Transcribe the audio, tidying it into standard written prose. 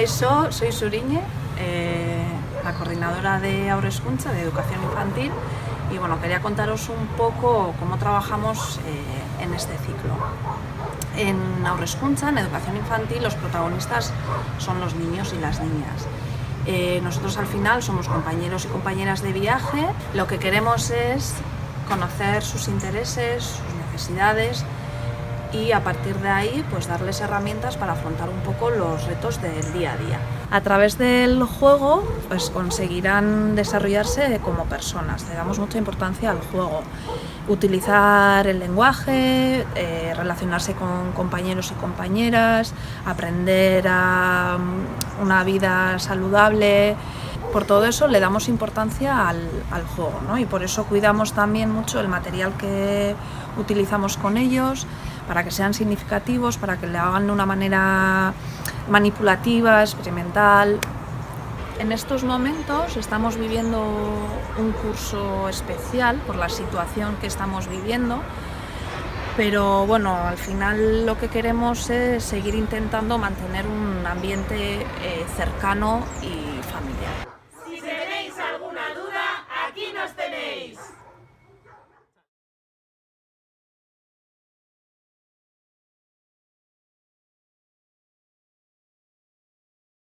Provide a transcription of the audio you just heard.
Kaixo, soy Suriñe, la coordinadora de Haur Hezkuntza, de Educación Infantil, y bueno, quería contaros un poco cómo trabajamos en este ciclo. En Haur Hezkuntza, en Educación Infantil, los protagonistas son los niños y las niñas. Nosotros al final somos compañeros y compañeras de viaje. Lo que queremos es conocer sus intereses, sus necesidades, y a partir de ahí pues darles herramientas para afrontar un poco los retos del día a día. A través del juego pues conseguirán desarrollarse como personas. Le damos mucha importancia al juego. Utilizar el lenguaje, relacionarse con compañeros y compañeras, aprender a una vida saludable. Por todo eso le damos importancia al juego, ¿no? Y por eso cuidamos también mucho el material que utilizamos con ellos, para que sean significativos, para que le hagan de una manera manipulativa, experimental. En estos momentos estamos viviendo un curso especial por la situación que estamos viviendo, pero bueno, al final lo que queremos es seguir intentando mantener un ambiente cercano y familiar.